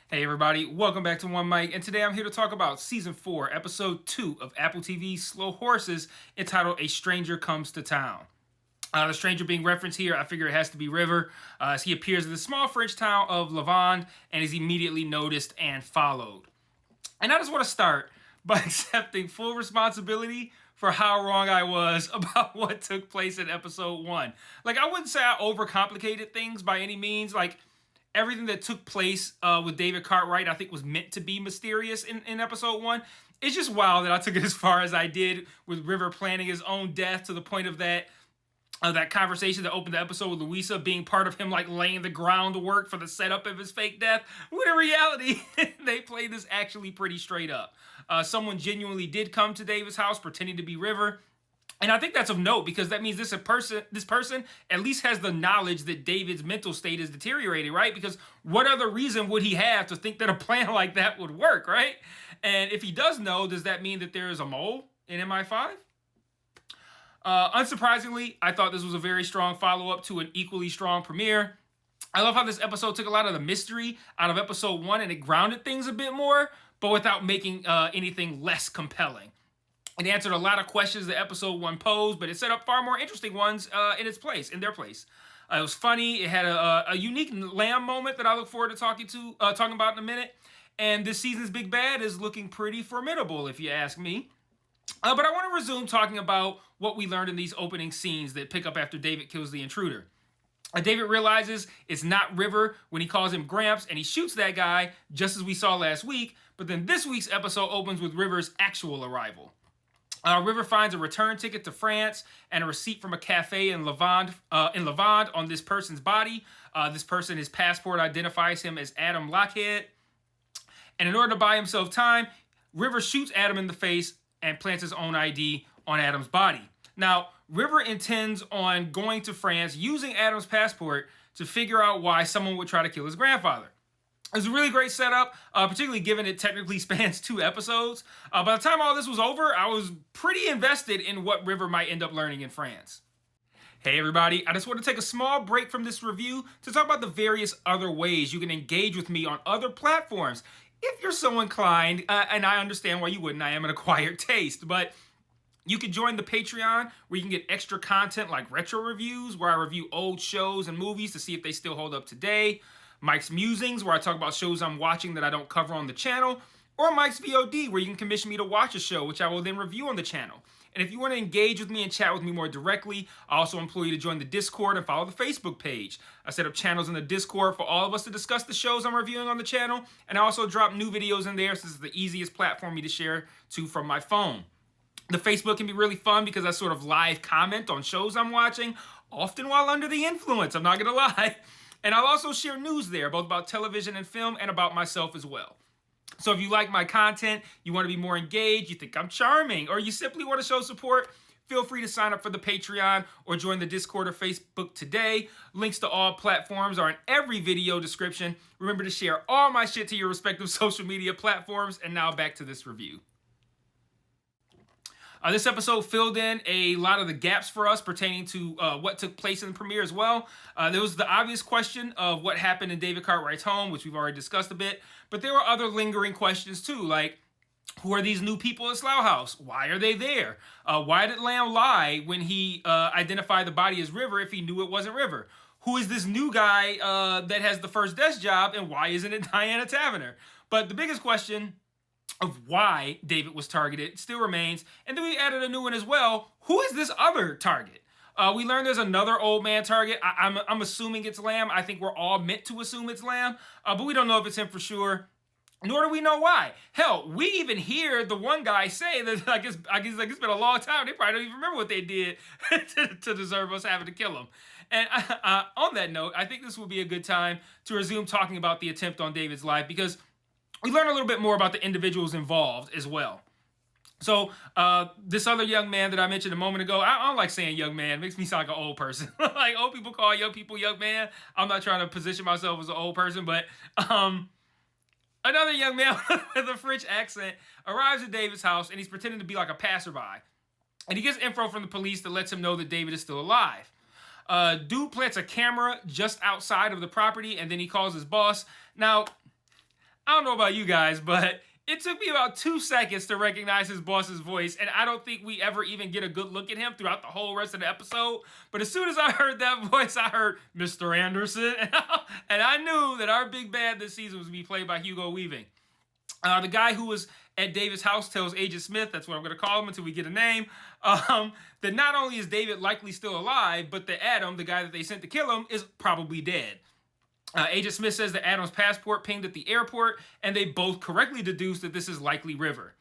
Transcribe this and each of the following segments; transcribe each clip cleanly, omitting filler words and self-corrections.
Hey everybody, welcome back to One Mic, and today I'm here to talk about Season 4, Episode 2 of Apple TV's Slow Horses, entitled A Stranger Comes to Town. The stranger being referenced here, I figure it has to be River, as he appears in the small French town of Lavande and is immediately noticed and followed. And I just want to start by accepting full responsibility for how wrong I was about what took place in Episode 1. Like, I wouldn't say I overcomplicated things by any means. Like, everything that took place with David Cartwright, I think, was meant to be mysterious in Episode 1. It's just wild that I took it as far as I did with River planning his own death to the point of that conversation that opened the episode with Louisa being part of him, like, laying the groundwork for the setup of his fake death. When in reality, they played this actually pretty straight up. Someone genuinely did come to David's house pretending to be River. And I think that's of note because that means this person at least has the knowledge that David's mental state is deteriorating, right? Because what other reason would he have to think that a plan like that would work, right? And if he does know, does that mean that there is a mole in MI5? Unsurprisingly, I thought this was a very strong follow-up to an equally strong premiere. I love how this episode took a lot of the mystery out of Episode 1 and it grounded things a bit more, but without making anything less compelling. It answered a lot of questions that Episode 1 posed, but it set up far more interesting ones in their place. It was funny. It had a unique Lamb moment that I look forward to talking about in a minute. And this season's big bad is looking pretty formidable, if you ask me. But I want to resume talking about what we learned in these opening scenes that pick up after David kills the intruder. David realizes it's not River when he calls him Gramps, and he shoots that guy, just as we saw last week. But then this week's episode opens with River's actual arrival. River finds a return ticket to France and a receipt from a cafe in Lavande on this person's body. This person, his passport identifies him as Adam Lockhead. And in order to buy himself time, River shoots Adam in the face and plants his own ID on Adam's body. Now, River intends on going to France using Adam's passport to figure out why someone would try to kill his grandfather. It was a really great setup, particularly given it technically spans 2 episodes. By the time all this was over, I was pretty invested in what River might end up learning in France. Hey everybody, I just want to take a small break from this review to talk about the various other ways you can engage with me on other platforms. If you're so inclined, and I understand why you wouldn't, I am an acquired taste, but you can join the Patreon where you can get extra content like retro reviews, where I review old shows and movies to see if they still hold up today. Mike's Musings, where I talk about shows I'm watching that I don't cover on the channel, or Mike's VOD, where you can commission me to watch a show, which I will then review on the channel. And if you want to engage with me and chat with me more directly, I also implore you to join the Discord and follow the Facebook page. I set up channels in the Discord for all of us to discuss the shows I'm reviewing on the channel, and I also drop new videos in there since it's the easiest platform for me to share to from my phone. The Facebook can be really fun because I sort of live comment on shows I'm watching, often while under the influence, I'm not going to lie. And I'll also share news there, both about television and film and about myself as well. So if you like my content, you want to be more engaged, you think I'm charming, or you simply want to show support, feel free to sign up for the Patreon or join the Discord or Facebook today. Links to all platforms are in every video description. Remember to share all my shit to your respective social media platforms. And now back to this review. This episode filled in a lot of the gaps for us pertaining to what took place in the premiere as well. There was the obvious question of what happened in David Cartwright's home, which we've already discussed a bit. But there were other lingering questions too, like, who are these new people at Slough House? Why are they there? Why did Lamb lie when he identified the body as River if he knew it wasn't River? Who is this new guy that has the first desk job, and why isn't it Diana Taverner? But the biggest question of why David was targeted still remains, and then we added a new one as well. Who is this other target? We learned there's another old man target. I'm assuming it's Lamb. I think we're all meant to assume it's Lamb, but we don't know if it's him for sure, nor do we know why. Hell, we even hear the one guy say that I guess it's been a long time. They probably don't even remember what they did to deserve us having to kill him. And on that note, I think this will be a good time to resume talking about the attempt on David's life, because we learn a little bit more about the individuals involved as well. So this other young man that I mentioned a moment ago, I don't like saying young man. It makes me sound like an old person. Like, old people call young people young man. I'm not trying to position myself as an old person, but another young man with a French accent arrives at David's house, and he's pretending to be like a passerby. And he gets info from the police that lets him know that David is still alive. Dude plants a camera just outside of the property, and then he calls his boss. Now, I don't know about you guys, but it took me about 2 seconds to recognize his boss's voice, and I don't think we ever even get a good look at him throughout the whole rest of the episode. But as soon as I heard that voice, I heard Mr. Anderson, and I knew that our big bad this season was to be played by Hugo Weaving. The guy who was at David's house tells Agent Smith, that's what I'm going to call him until we get a name, that not only is David likely still alive, but that Adam, the guy that they sent to kill him, is probably dead. Agent Smith says that Adam's passport pinged at the airport, and they both correctly deduce that this is likely River.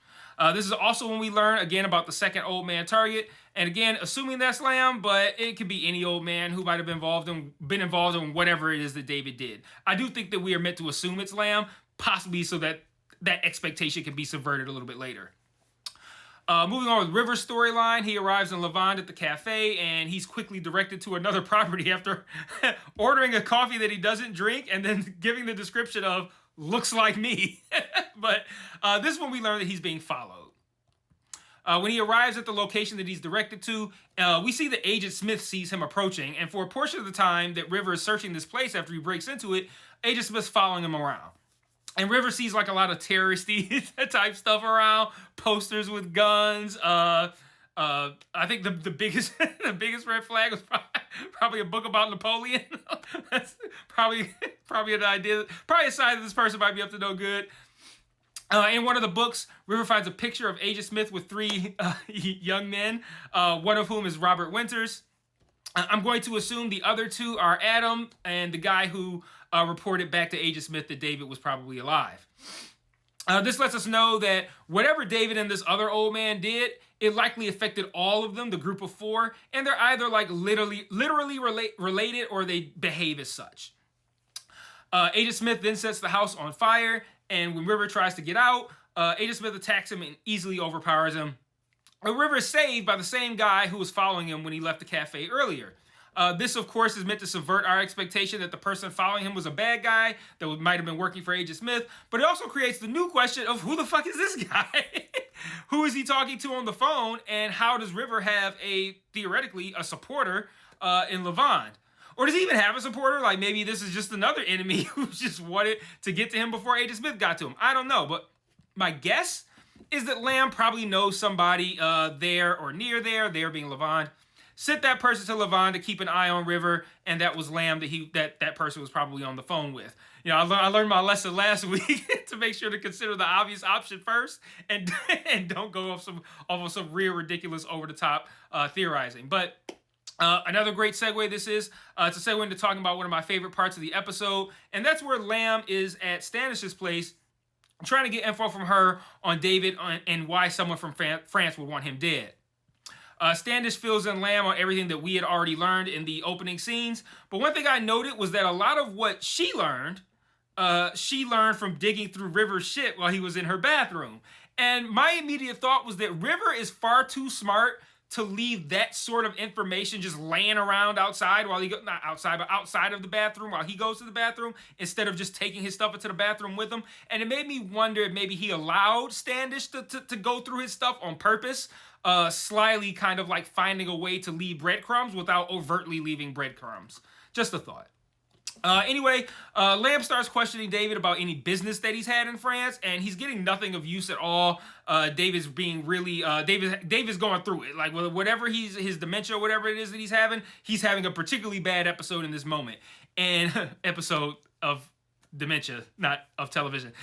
This is also when we learn, again, about the second old man target, and again, assuming that's Lamb, but it could be any old man who might have been involved in whatever it is that David did. I do think that we are meant to assume it's Lamb, possibly so that that expectation can be subverted a little bit later. Moving on with River's storyline, he arrives in Lavande at the cafe, and he's quickly directed to another property after ordering a coffee that he doesn't drink and then giving the description of, looks like me. But this is when we learn that he's being followed. When he arrives at the location that he's directed to, we see that Agent Smith sees him approaching, and for a portion of the time that River is searching this place after he breaks into it, Agent Smith's following him around. And River sees like a lot of terroristy type stuff around, posters with guns. I think the biggest red flag was probably a book about Napoleon. That's probably an idea. Probably a sign that this person might be up to no good. In one of the books, River finds a picture of Agent Smith with 3 young men, one of whom is Robert Winters. I'm going to assume the other 2 are Adam and the guy who reported back to Agent Smith that David was probably alive. This lets us know that whatever David and this other old man did, it likely affected all of them, the group of 4, and they're either like literally related or they behave as such. Agent Smith then sets the house on fire, and when River tries to get out, Agent Smith attacks him and easily overpowers him. River is saved by the same guy who was following him when he left the cafe earlier. This, of course, is meant to subvert our expectation that the person following him was a bad guy that might have been working for Agent Smith, but it also creates the new question of who the fuck is this guy? Who is he talking to on the phone, and how does River have theoretically, a supporter in Lavande? Or does he even have a supporter? Like, maybe this is just another enemy who just wanted to get to him before Agent Smith got to him. I don't know, but my guess is that Lamb probably knows somebody there or near there being Lavande. Sent that person to Lavande to keep an eye on River, and that was Lamb that person was probably on the phone with. You know, I learned my lesson last week to make sure to consider the obvious option first, and don't go off some real ridiculous over the top theorizing. But another great segue this is. It's a segue into talking about one of my favorite parts of the episode, and that's where Lamb is at Standish's place, trying to get info from her on David and why someone from France would want him dead. Standish fills in Lamb on everything that we had already learned in the opening scenes, but one thing I noted was that a lot of what she learned from digging through River's shit while he was in her bathroom. And my immediate thought was that River is far too smart to leave that sort of information just laying around outside while not outside, but outside of the bathroom while he goes to the bathroom, instead of just taking his stuff into the bathroom with him. And it made me wonder if maybe he allowed Standish to go through his stuff on purpose, slyly kind of like finding a way to leave breadcrumbs without overtly leaving breadcrumbs. Just a thought. Anyway, Lamb starts questioning David about any business that he's had in France, and he's getting nothing of use at all. David's being really, David's going through it. Like, whatever his dementia, whatever it is that he's having a particularly bad episode in this moment. And episode of dementia, not of television.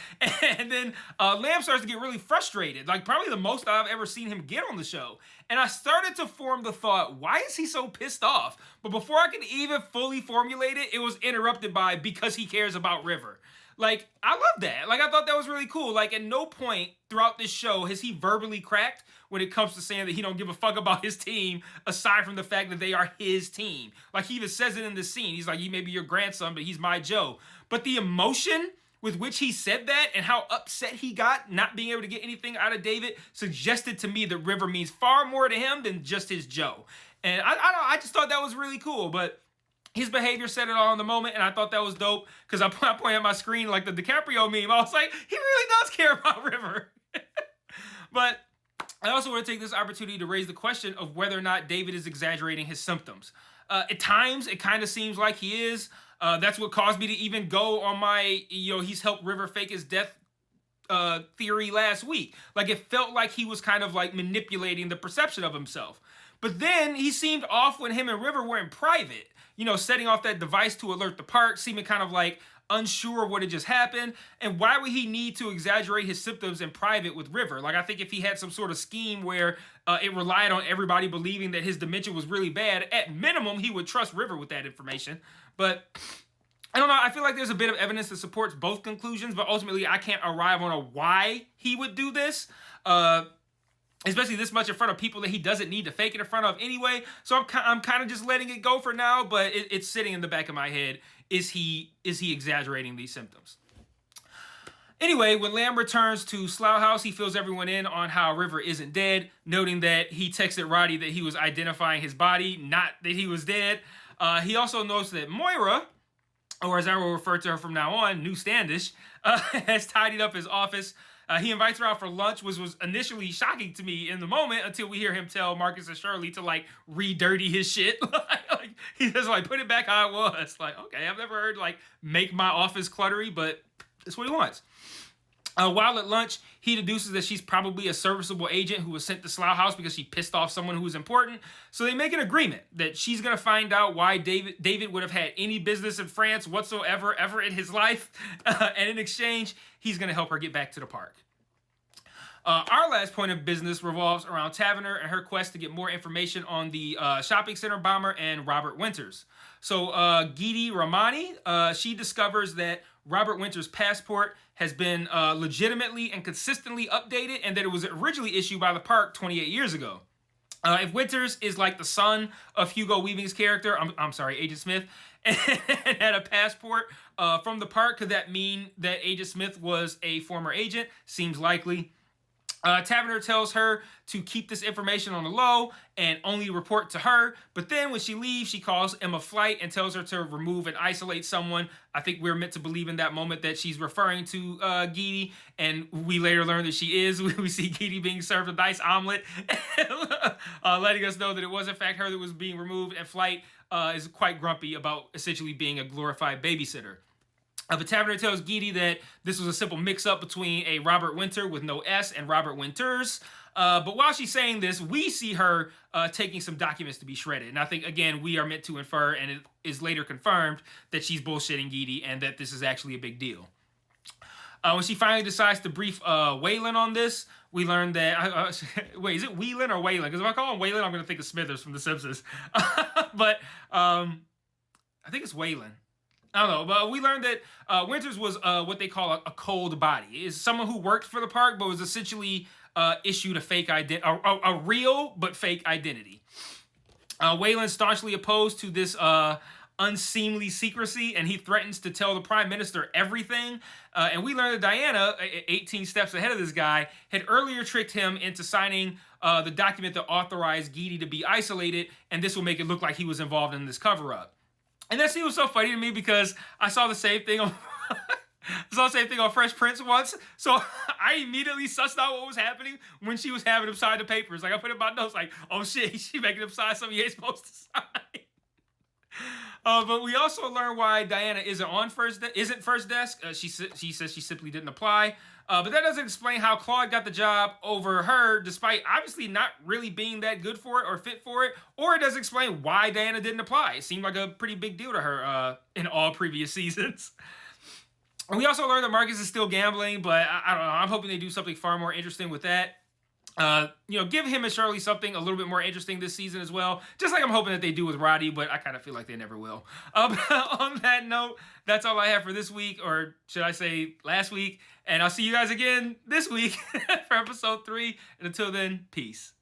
And then Lamb starts to get really frustrated, like probably the most I've ever seen him get on the show. And I started to form the thought, why is he so pissed off? But before I could even fully formulate it, it was interrupted by, because he cares about River. Like, I love that. Like, I thought that was really cool. Like, at no point throughout this show has he verbally cracked when it comes to saying that he don't give a fuck about his team, aside from the fact that they are his team. Like, he even says it in the scene. He's like, he may be your grandson, but he's my Joe. But the emotion with which he said that and how upset he got not being able to get anything out of David suggested to me that River means far more to him than just his Joe. And I just thought that was really cool. But his behavior said it all in the moment, and I thought that was dope, because I pointed at my screen like the DiCaprio meme. I was like, he really does care about River. But I also want to take this opportunity to raise the question of whether or not David is exaggerating his symptoms. At times, it kind of seems like he is. That's what caused me to even go on my, he's helped River fake his death theory last week. Like, it felt like he was kind of like manipulating the perception of himself. But then he seemed off when him and River were in private, setting off that device to alert the park, seeming kind of like unsure of what had just happened. And why would he need to exaggerate his symptoms in private with River? Like, I think if he had some sort of scheme where it relied on everybody believing that his dementia was really bad, at minimum, he would trust River with that information. But I don't know. I feel like there's a bit of evidence that supports both conclusions, but ultimately I can't arrive on a why he would do this. Especially this much in front of people that he doesn't need to fake it in front of anyway. So I'm kind of just letting it go for now, but it's sitting in the back of my head. Is he exaggerating these symptoms? Anyway, when Lamb returns to Slough House, he fills everyone in on how River isn't dead, noting that he texted Roddy that he was identifying his body, not that he was dead. He also notes that Moira, or as I will refer to her from now on, New Standish, has tidied up his office. He invites her out for lunch, which was initially shocking to me in the moment until we hear him tell Marcus and Shirley to like re-dirty his shit. He just like put it back how it was. Like, okay, I've never heard like make my office cluttery, but that's what he wants. While at lunch, he deduces that she's probably a serviceable agent who was sent to Slough House because she pissed off someone who was important. So they make an agreement that she's going to find out why David would have had any business in France whatsoever ever in his life. And in exchange, he's going to help her get back to the park. Our last point of business revolves around Taverner and her quest to get more information on the shopping center bomber and Robert Winters. So Geeti Ramani, she discovers that Robert Winters' passport has been legitimately and consistently updated, and that it was originally issued by the park 28 years ago. If Winters is like the son of Hugo Weaving's character, I'm sorry, Agent Smith, and had a passport from the park, could that mean that Agent Smith was a former agent? Seems likely. Taverner tells her to keep this information on the low and only report to her. But then when she leaves, she calls Emma Flight and tells her to remove and isolate someone. I think we're meant to believe in that moment that she's referring to Geeti, and we later learn that she is. We see Geeti being served a nice omelet, letting us know that it was in fact her that was being removed, and Flight is quite grumpy about essentially being a glorified babysitter. But Taverner tells Geeti that this was a simple mix-up between a Robert Winter with no S and Robert Winters. But while she's saying this, we see her taking some documents to be shredded. And I think, again, we are meant to infer, and it is later confirmed, that she's bullshitting Geeti and that this is actually a big deal. When she finally decides to brief Waylon on this, we learn that... wait, is it Whelan or Waylon? Because if I call him Waylon, I'm going to think of Smithers from The Simpsons. But I think it's Waylon. I don't know, but we learned that Winters was what they call a cold body. Is someone who worked for the park, but was essentially issued a fake a real but fake identity. Wayland's staunchly opposed to this unseemly secrecy, and he threatens to tell the Prime Minister everything. And we learned that Diana, 18 steps ahead of this guy, had earlier tricked him into signing the document that authorized Geeti to be isolated, and this will make it look like he was involved in this cover-up. And that scene was so funny to me because I saw the same thing on Fresh Prince once. So I immediately sussed out what was happening when she was having him sign the papers. Like, I put in my notes like, oh shit, she's making him sign something he ain't supposed to sign. But we also learn why Diana isn't first desk. She says she simply didn't apply. But that doesn't explain how Claude got the job over her, despite obviously not really being that good for it or fit for it. Or it doesn't explain why Diana didn't apply. It seemed like a pretty big deal to her in all previous seasons. And we also learned that Marcus is still gambling, but I don't know. I'm hoping they do something far more interesting with that. Give him and Shirley something a little bit more interesting this season as well. Just like I'm hoping that they do with Roddy, but I kind of feel like they never will. On that note, that's all I have for this week, or should I say last week. And I'll see you guys again this week for episode 3. And until then, peace.